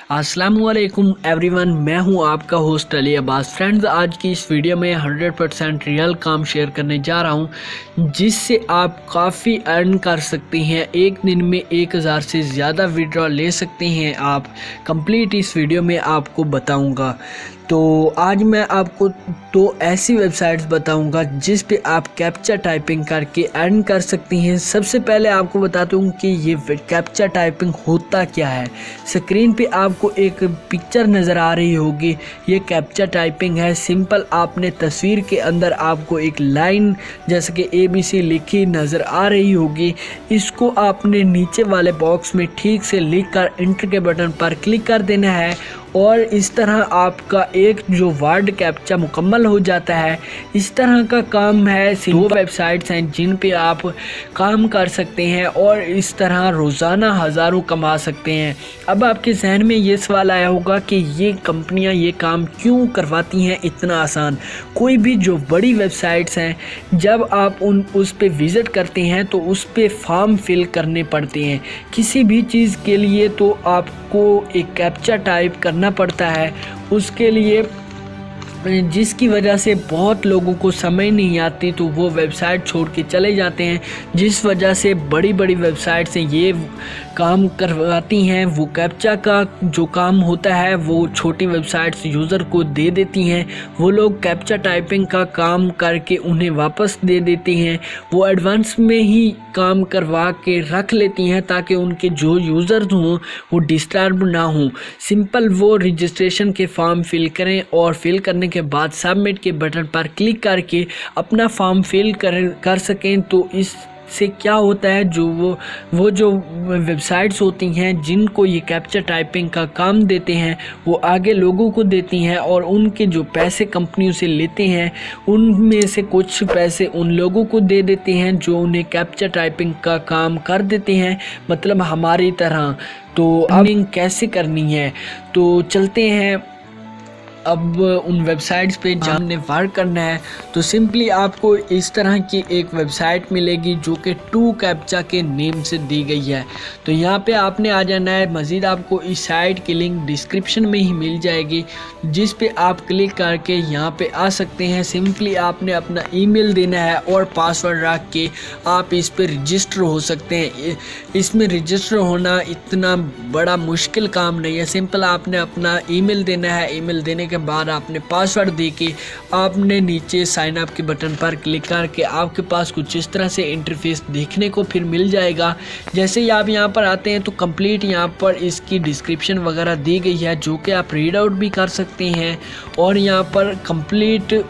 अस्सलामुअलैकुम एवरीवन, मैं हूं आपका होस्ट अली अब्बास। फ्रेंड्स, आज की इस वीडियो में 100% रियल काम शेयर करने जा रहा हूं जिससे आप काफ़ी अर्न कर सकते हैं। एक दिन में 1000 से ज़्यादा विड्रॉ ले सकते हैं आप। कंप्लीट इस वीडियो में आपको बताऊंगा। तो आज मैं आपको दो ऐसी वेबसाइट्स बताऊंगा जिस पे आप कैप्चा टाइपिंग करके अर्न कर सकती हैं। सबसे पहले आपको बताता हूँ कि ये कैप्चा टाइपिंग होता क्या है। स्क्रीन पे आपको एक पिक्चर नज़र आ रही होगी, ये कैप्चा टाइपिंग है। सिंपल आपने तस्वीर के अंदर आपको एक लाइन जैसे कि ABC लिखी नज़र आ रही होगी, इसको आपने नीचे वाले बॉक्स में ठीक से लिख कर एंटर के बटन पर क्लिक कर देना है और इस तरह आपका एक जो वर्ड कैप्चा मुकम्मल हो जाता है। इस तरह का काम है। दो वेबसाइट्स हैं जिन पे आप काम कर सकते हैं और इस तरह रोज़ाना हज़ारों कमा सकते हैं। अब आपके जहन में ये सवाल आया होगा कि ये कंपनियां ये काम क्यों करवाती हैं इतना आसान। कोई भी जो बड़ी वेबसाइट्स हैं, जब आप उस पे विज़िट करते हैं तो उस पे फॉर्म फिल करने पड़ते हैं किसी भी चीज़ के लिए, तो आपको एक कैप्चा टाइप करना पड़ता है उसके लिए, जिसकी वजह से बहुत लोगों को समझ नहीं आती तो वो वेबसाइट छोड़ के चले जाते हैं। जिस वजह से बड़ी बड़ी वेबसाइट से ये काम करवाती हैं। वो कैप्चा का जो काम होता है वो छोटी वेबसाइट्स यूज़र को दे देती हैं। वो लोग कैप्चा टाइपिंग का काम करके उन्हें वापस दे देती हैं। वो एडवांस में ही काम करवा के रख लेती हैं ताकि उनके जो यूज़र्स हों वो डिस्टर्ब ना हों। सिंपल वो रजिस्ट्रेशन के फॉर्म फिल करें और फिल करने के बाद सबमिट के बटन पर क्लिक करके अपना फॉर्म फिल कर सकें। तो इससे क्या होता है, जो वो जो वेबसाइट्स होती हैं जिनको ये कैप्चा टाइपिंग का काम देते हैं वो आगे लोगों को देती हैं और उनके जो पैसे कंपनियों से लेते हैं उनमें से कुछ पैसे उन लोगों को दे देते हैं जो उन्हें कैप्चा टाइपिंग का काम कर देते हैं, मतलब हमारी तरह। तो अर्निंग कैसे करनी है, तो चलते हैं अब उन वेबसाइट्स पे जहाँ हमने वर्क करना है। तो सिंपली आपको इस तरह की एक वेबसाइट मिलेगी जो कि टू कैप्चा के नेम से दी गई है। तो यहाँ पे आपने आ जाना है। मज़ीद आपको इस साइट की लिंक डिस्क्रिप्शन में ही मिल जाएगी, जिस पे आप क्लिक करके यहाँ पे आ सकते हैं। सिंपली आपने अपना ईमेल देना है और पासवर्ड रख के आप इस पर रजिस्टर हो सकते हैं। इसमें रजिस्टर होना इतना बड़ा मुश्किल काम नहीं है। सिंपल आपने अपना ईमेल देना है। ईमेल देने के बाद आपने पासवर्ड दे के आपने नीचे साइन अप के बटन पर क्लिक करके आपके पास कुछ इस तरह से इंटरफेस देखने को फिर मिल जाएगा। जैसे ही आप यहाँ पर आते हैं तो कंप्लीट यहाँ पर इसकी डिस्क्रिप्शन वगैरह दी गई है जो कि आप रीड आउट भी कर सकते हैं और यहाँ पर कंप्लीट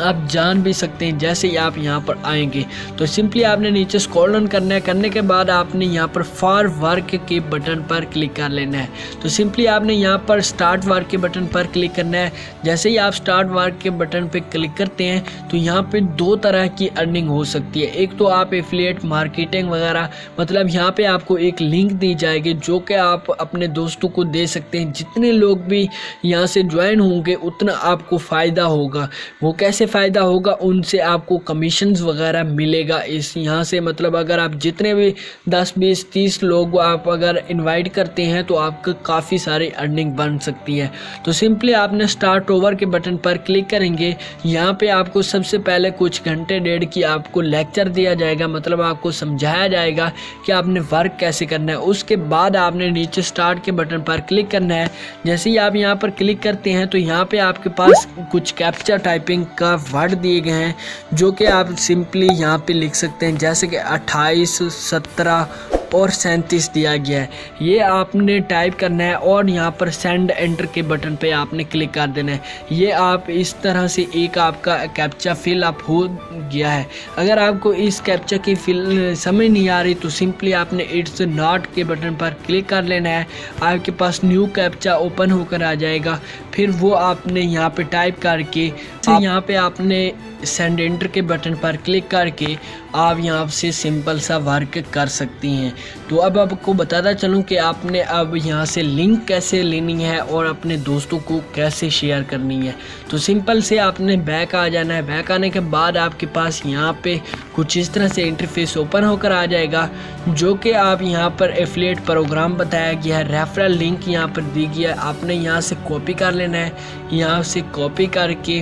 आप जान भी सकते हैं। जैसे ही आप यहाँ पर आएंगे तो सिंपली आपने नीचे स्क्रॉल डाउन करना है। करने के बाद आपने यहाँ पर फॉर वर्क के बटन पर क्लिक कर लेना है। तो सिंपली आपने यहाँ पर स्टार्ट वर्क के बटन पर क्लिक करना है। जैसे ही आप स्टार्ट वर्क के बटन पर क्लिक करते हैं तो यहाँ पे दो तरह की अर्निंग हो सकती है। एक तो आप एफिलिएट मार्केटिंग वगैरह, मतलब यहाँ पे आपको एक लिंक दी जाएगी जो कि आप अपने दोस्तों को दे सकते हैं। जितने लोग भी यहाँ से ज्वाइन होंगे उतना आपको फ़ायदा होगा। वो कैसे फ़ायदा होगा, उनसे आपको कमीशंस वगैरह मिलेगा इस यहाँ से। मतलब अगर आप जितने भी 10, 20, 30 लोग आप अगर इनवाइट करते हैं तो आपको काफ़ी सारी अर्निंग बन सकती है। तो सिंपली आपने स्टार्ट ओवर के बटन पर क्लिक करेंगे। यहाँ पे आपको सबसे पहले कुछ घंटे डेढ़ की आपको लेक्चर दिया जाएगा, मतलब आपको समझाया जाएगा कि आपने वर्क कैसे करना है। उसके बाद आपने नीचे स्टार्ट के बटन पर क्लिक करना है। जैसे ही आप यहाँ पर क्लिक करते हैं तो यहाँ पे आपके पास कुछ कैप्चा टाइपिंग का वर्ड दिए गए हैं जो कि आप सिंपली यहाँ पे लिख सकते हैं, जैसे कि 28, 17 और 37 दिया गया है। ये आपने टाइप करना है और यहाँ पर सेंड एंटर के बटन पे आपने क्लिक कर देना है। ये आप इस तरह से एक आपका कैप्चा फिल अप हो गया है। अगर आपको इस कैप्चा की फिल समझ नहीं आ रही तो सिंपली आपने इट्स नॉट के बटन पर क्लिक कर लेना है। आपके पास न्यू कैप्चा ओपन होकर आ जाएगा। फिर वो आपने यहाँ पे टाइप करके यहाँ पे आपने सेंड एंटर के बटन पर क्लिक करके आप यहाँ से सिंपल सा वर्क कर सकती हैं। तो अब आपको बताता चलूँ कि आपने अब यहाँ से लिंक कैसे लेनी है और अपने दोस्तों को कैसे शेयर करनी है। तो सिंपल से आपने बैक आ जाना है। बैक आने के बाद आपके पास यहाँ पे कुछ इस तरह से इंटरफेस ओपन होकर आ जाएगा, जो कि आप यहाँ पर एफिलिएट प्रोग्राम बताया गया है, रेफरल लिंक यहाँ पर दी गया है। आपने यहाँ से कॉपी कर लेना है। यहाँ से कॉपी करके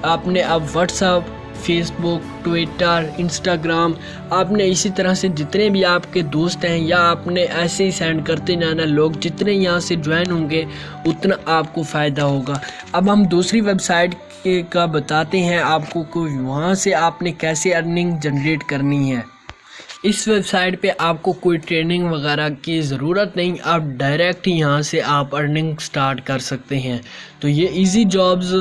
आपने अब व्हाट्सएप, फेसबुक, ट्विटर, इंस्टाग्राम, आपने इसी तरह से जितने भी आपके दोस्त हैं या आपने ऐसे ही सेंड करते जाना। लोग जितने यहाँ से ज्वाइन होंगे उतना आपको फ़ायदा होगा। अब हम दूसरी वेबसाइट का बताते हैं आपको को वहाँ से आपने कैसे अर्निंग जनरेट करनी है। इस वेबसाइट पे आपको कोई ट्रेनिंग वगैरह की ज़रूरत नहीं, आप डायरेक्ट यहाँ से आप अर्निंग स्टार्ट कर सकते हैं। तो ये इजी जॉब्स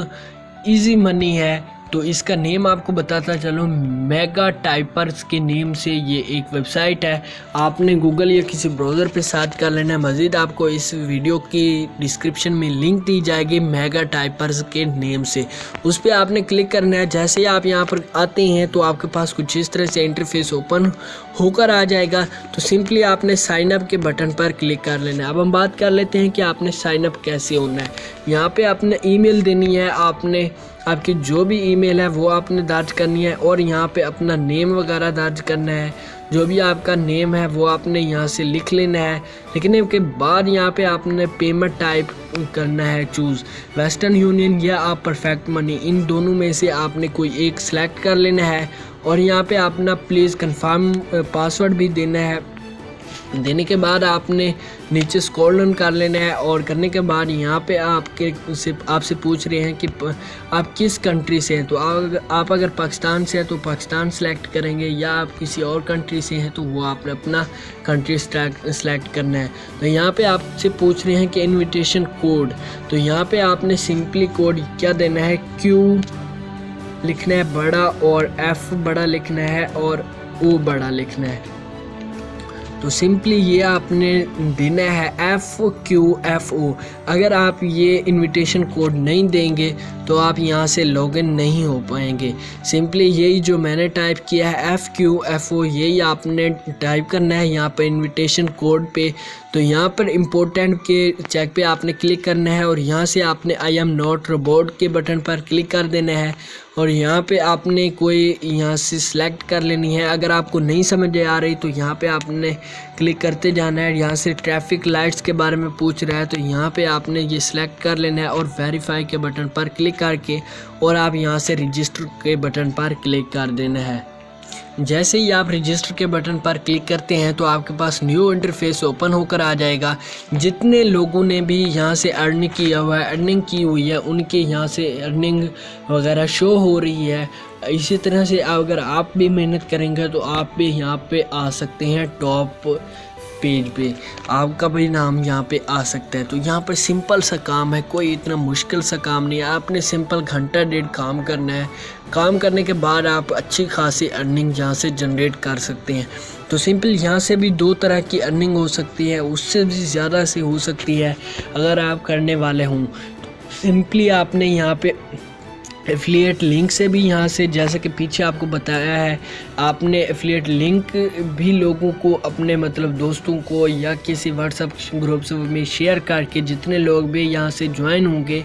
इजी मनी है। तो इसका नेम आपको बताता चलूँ, मेगा टाइपर्स के नेम से ये एक वेबसाइट है। आपने गूगल या किसी ब्राउज़र पे सर्च कर लेना है। मज़ीद आपको इस वीडियो की डिस्क्रिप्शन में लिंक दी जाएगी मेगा टाइपर्स के नेम से, उस पर आपने क्लिक करना है। जैसे ही आप यहाँ पर आते हैं तो आपके पास कुछ इस तरह से इंटरफेस ओपन होकर आ जाएगा। तो सिंपली आपने साइन अप के बटन पर क्लिक कर लेना है। अब हम बात कर लेते हैं कि आपने साइन अप कैसे होना है। यहाँ पे आपने ईमेल देनी है, आपने आपकी जो भी ईमेल है वो आपने दर्ज करनी है और यहाँ पे अपना नेम वगैरह दर्ज करना है। जो भी आपका नेम है वो आपने यहाँ से लिख लेना है। लिखने के बाद यहाँ पे आपने पेमेंट टाइप करना है चूज़, वेस्टर्न यूनियन या आप परफेक्ट मनी, इन दोनों में से आपने कोई एक सिलेक्ट कर लेना है। और यहाँ पे अपना प्लीज़ कंफर्म पासवर्ड भी देना है। देने के बाद आपने नीचे स्क्रॉल डाउन कर लेना है और करने के बाद यहाँ पे आपसे पूछ रहे हैं कि आप किस कंट्री से हैं। तो आप अगर पाकिस्तान से हैं तो पाकिस्तान सेलेक्ट करेंगे, या आप किसी और कंट्री से हैं तो वो आपने अपना कंट्री सेलेक्ट करना है। तो यहाँ पे आपसे पूछ रहे हैं कि इनविटेशन कोड, तो यहाँ पे आपने सिंपली कोड क्या देना है, क्यू लिखना है बड़ा और एफ बड़ा लिखना है और ओ बड़ा लिखना है। तो सिंपली ये आपने देना है FQFO। अगर आप ये इनविटेशन कोड नहीं देंगे तो आप यहाँ से लॉगिन नहीं हो पाएंगे। सिंपली यही जो मैंने टाइप किया है FQFO, यही आपने टाइप करना है यहाँ पर इनविटेशन कोड पे। तो यहाँ पर इम्पोर्टेंट के चेक पे आपने क्लिक करना है और यहाँ से आपने आई एम नॉट रोबोट के बटन पर क्लिक कर देना है और यहाँ पे आपने कोई यहाँ से सिलेक्ट कर लेनी है। अगर आपको नहीं समझ आ रही तो यहाँ पे आपने क्लिक करते जाना है। यहाँ से ट्रैफिक लाइट्स के बारे में पूछ रहा है तो यहाँ पे आपने ये सिलेक्ट कर लेना है और वेरीफाई के बटन पर क्लिक करके और आप यहाँ से रजिस्टर के बटन पर क्लिक कर देना है। जैसे ही आप रजिस्टर के बटन पर क्लिक करते हैं तो आपके पास न्यू इंटरफेस ओपन होकर आ जाएगा। जितने लोगों ने भी यहाँ से अर्निंग किया हुआ है, अर्निंग की हुई है, उनके यहाँ से अर्निंग वगैरह शो हो रही है। इसी तरह से अगर आप भी मेहनत करेंगे तो आप भी यहाँ पे आ सकते हैं टॉप पेज पे, आपका भी नाम यहाँ पे आ सकता है। तो यहाँ पर सिंपल सा काम है, कोई इतना मुश्किल सा काम नहीं है। आपने सिंपल घंटा डेढ़ काम करना है। काम करने के बाद आप अच्छी खासी अर्निंग यहाँ से जनरेट कर सकते हैं। तो सिंपल यहाँ से भी दो तरह की अर्निंग हो सकती है, उससे भी ज़्यादा से हो सकती है अगर आप करने वाले हों। सिंपली आपने यहाँ पे एफिलिएट लिंक से भी यहाँ से, जैसे कि पीछे आपको बताया है, आपने एफिलिएट लिंक भी लोगों को अपने मतलब दोस्तों को या किसी व्हाट्सएप ग्रुप में शेयर करके जितने लोग भी यहाँ से ज्वाइन होंगे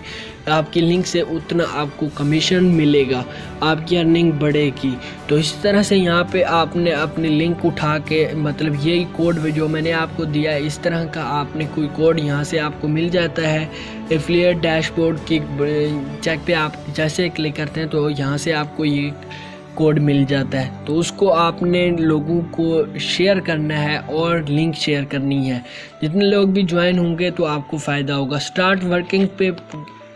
आपकी लिंक से उतना आपको कमीशन मिलेगा, आपकी अर्निंग बढ़ेगी। तो इस तरह से यहाँ पे आपने अपनी लिंक उठा के मतलब यही कोड जो मैंने आपको दिया है इस तरह का आपने कोई कोड यहाँ से आपको मिल जाता है। एफिलिएट डैशबोर्ड की चेक पे आप जैसे क्लिक करते हैं तो यहाँ से आपको ये कोड मिल जाता है। तो उसको आपने लोगों को शेयर करना है और लिंक शेयर करनी है। जितने लोग भी ज्वाइन होंगे तो आपको फ़ायदा होगा। स्टार्ट वर्किंग पे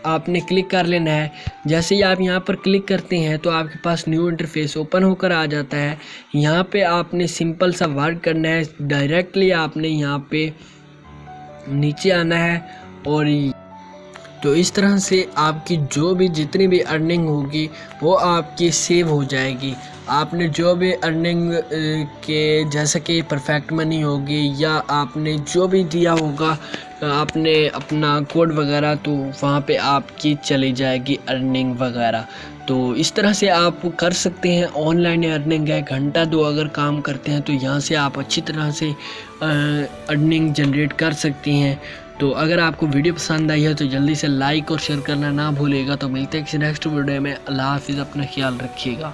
आपने क्लिक कर लेना है। जैसे ही आप यहाँ पर क्लिक करते हैं तो आपके पास न्यू इंटरफेस ओपन होकर आ जाता है। यहाँ पे आपने सिंपल सा वर्क करना है। डायरेक्टली आपने यहाँ पे नीचे आना है और तो इस तरह से आपकी जो भी जितनी भी अर्निंग होगी वो आपकी सेव हो जाएगी। आपने जो भी अर्निंग के जैसे कि परफेक्ट मनी होगी या आपने जो भी दिया होगा आपने अपना कोड वगैरह, तो वहाँ पे आपकी चली जाएगी अर्निंग वगैरह। तो इस तरह से आप कर सकते हैं। ऑनलाइन अर्निंग है, घंटा 2 अगर काम करते हैं तो यहाँ से आप अच्छी तरह से अर्निंग जनरेट कर सकती हैं। तो अगर आपको वीडियो पसंद आई है तो जल्दी से लाइक और शेयर करना ना भूलिएगा। तो मिलते हैं किसी नेक्स्ट वीडियो में। अल्लाह हाफिज़, अपना ख्याल रखिएगा।